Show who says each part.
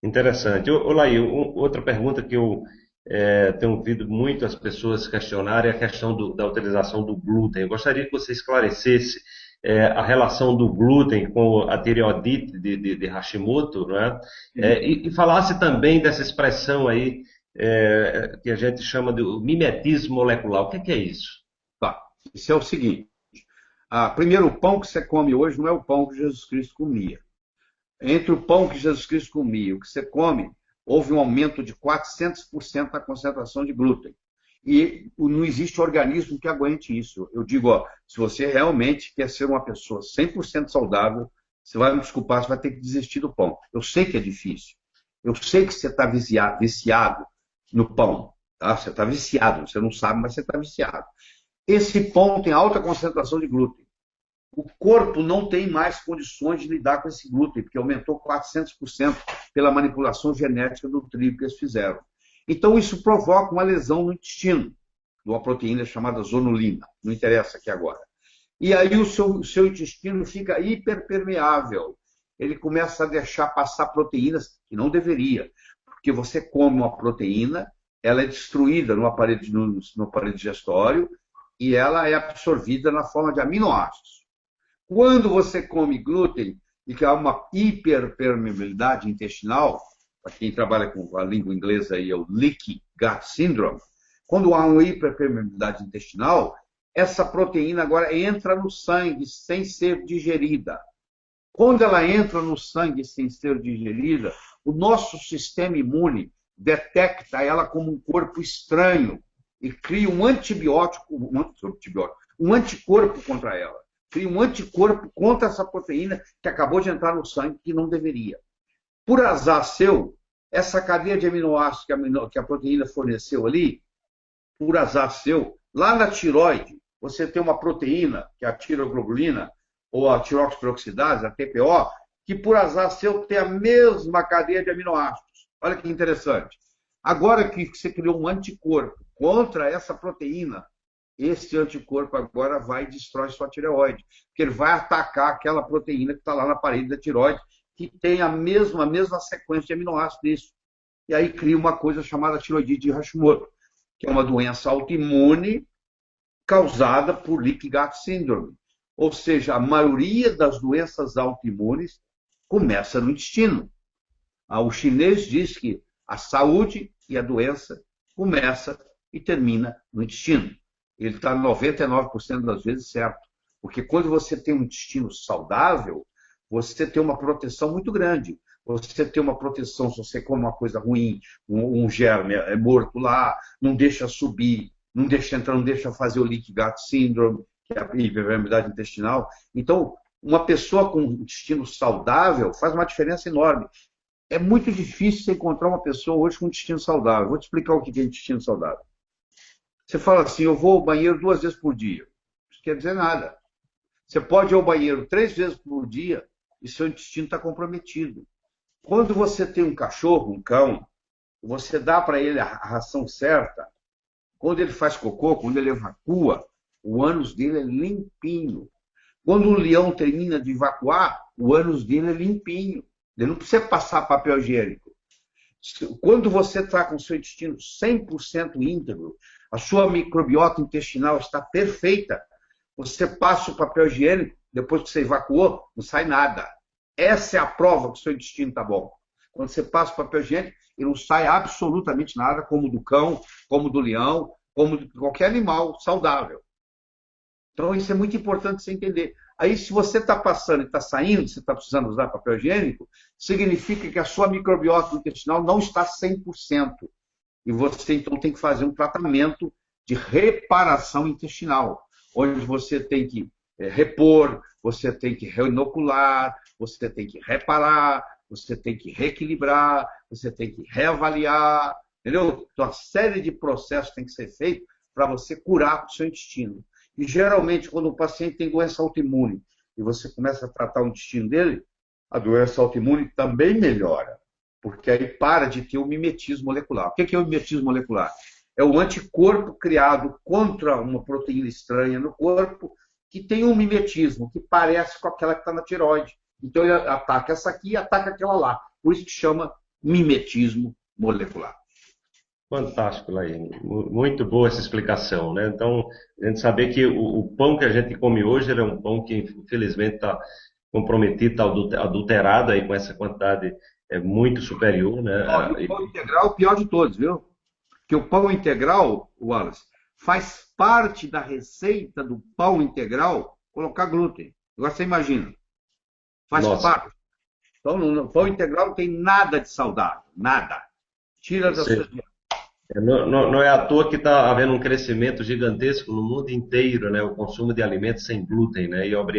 Speaker 1: Interessante. Laí, outra pergunta que eu tenho ouvido muito as pessoas questionarem é a questão da utilização do glúten. Eu gostaria que você esclarecesse a relação do glúten com a tireoidite de Hashimoto, né? E falasse também dessa expressão aí que a gente chama de mimetismo molecular. O que é isso?
Speaker 2: Tá. Isso é o seguinte. Primeiro, o pão que você come hoje não é o pão que Jesus Cristo comia. Entre o pão que Jesus Cristo comia e o que você come, houve um aumento de 400% na concentração de glúten. E não existe organismo que aguente isso. Eu digo, ó, se você realmente quer ser uma pessoa 100% saudável, você vai me desculpar, você vai ter que desistir do pão. Eu sei que é difícil. Eu sei que você está viciado no pão. Tá? Você está viciado, você não sabe, mas você está viciado. Esse pão tem alta concentração de glúten. O corpo não tem mais condições de lidar com esse glúten, porque aumentou 400% pela manipulação genética do trigo que eles fizeram. Então, isso provoca uma lesão no intestino, de uma proteína chamada zonulina. Não interessa aqui agora. E aí o seu intestino fica hiperpermeável. Ele começa a deixar passar proteínas que não deveria. Porque você come uma proteína, ela é destruída no aparelho digestório e ela é absorvida na forma de aminoácidos. Quando você come glúten e que há uma hiperpermeabilidade intestinal, para quem trabalha com a língua inglesa aí, é o Leaky Gut Syndrome, quando há uma hiperpermeabilidade intestinal, essa proteína agora entra no sangue sem ser digerida. Quando ela entra no sangue sem ser digerida, o nosso sistema imune detecta ela como um corpo estranho e cria um anticorpo contra ela. Cria um anticorpo contra essa proteína que acabou de entrar no sangue que não deveria. Por azar seu, essa cadeia de aminoácidos que a proteína forneceu ali, por azar seu, lá na tireoide, você tem uma proteína, que é a tiroglobulina, ou a tiroxiperoxidase, a TPO, que por azar seu tem a mesma cadeia de aminoácidos. Olha que interessante. Agora que você criou um anticorpo contra essa proteína, esse anticorpo agora vai e destrói sua tireoide, porque ele vai atacar aquela proteína que está lá na parede da tireoide, que tem a mesma sequência de aminoácidos nisso. E aí cria uma coisa chamada tiroidite de Hashimoto, que é uma doença autoimune causada por Leaky Gut Syndrome. Ou seja, a maioria das doenças autoimunes começa no intestino. O chinês diz que a saúde e a doença começa e termina no intestino. Ele está 99% das vezes certo. Porque quando você tem um intestino saudável, você tem uma proteção muito grande. Você tem uma proteção se você come uma coisa ruim, um germe é morto lá, não deixa subir, não deixa entrar, não deixa fazer o Leaky Gut Syndrome, que é a hiperpermeabilidade intestinal. Então, uma pessoa com um intestino saudável faz uma diferença enorme. É muito difícil você encontrar uma pessoa hoje com um intestino saudável. Vou te explicar o que é intestino saudável. Você fala assim, eu vou ao banheiro 2 vezes por dia. Isso quer dizer nada. Você pode ir ao banheiro 3 vezes por dia e seu intestino está comprometido. Quando você tem um cachorro, um cão, você dá para ele a ração certa, quando ele faz cocô, quando ele evacua, o ânus dele é limpinho. Quando o leão termina de evacuar, o ânus dele é limpinho. Ele não precisa passar papel higiênico. Quando você está com o seu intestino 100% íntegro, a sua microbiota intestinal está perfeita, você passa o papel higiênico, depois que você evacuou, não sai nada. Essa é a prova que o seu intestino está bom. Quando você passa o papel higiênico, e não sai absolutamente nada, como do cão, como do leão, como de qualquer animal saudável. Então, isso é muito importante você entender. Aí, se você está passando e está saindo, você está precisando usar papel higiênico, significa que a sua microbiota intestinal não está 100%. E você, então, tem que fazer um tratamento de reparação intestinal, onde você tem que repor, você tem que reinocular, você tem que reparar, você tem que reequilibrar, você tem que reavaliar, entendeu? Então, uma série de processos tem que ser feito para você curar o seu intestino. E, geralmente, quando o paciente tem doença autoimune e você começa a tratar o intestino dele, a doença autoimune também melhora, porque aí para de ter o mimetismo molecular. O que é o mimetismo molecular? É o anticorpo criado contra uma proteína estranha no corpo que tem um mimetismo, que parece com aquela que está na tireoide. Então, ele ataca essa aqui e ataca aquela lá. Por isso que chama mimetismo molecular.
Speaker 1: Fantástico, Laí. Muito boa essa explicação, né? Então, a gente saber que o pão que a gente come hoje ele é um pão que, infelizmente, está comprometido, está adulterado aí com essa quantidade muito superior, né?
Speaker 2: O pão integral é o pior de todos, viu? Porque o pão integral, Wallace, faz parte da receita do pão integral colocar glúten. Agora você imagina, faz
Speaker 1: Nossa,
Speaker 2: parte. Então, no pão integral não tem nada de saudável, nada. Tira da sua dieta.
Speaker 1: não é à toa que está havendo um crescimento gigantesco no mundo inteiro, né? O consumo de alimentos sem glúten, né? E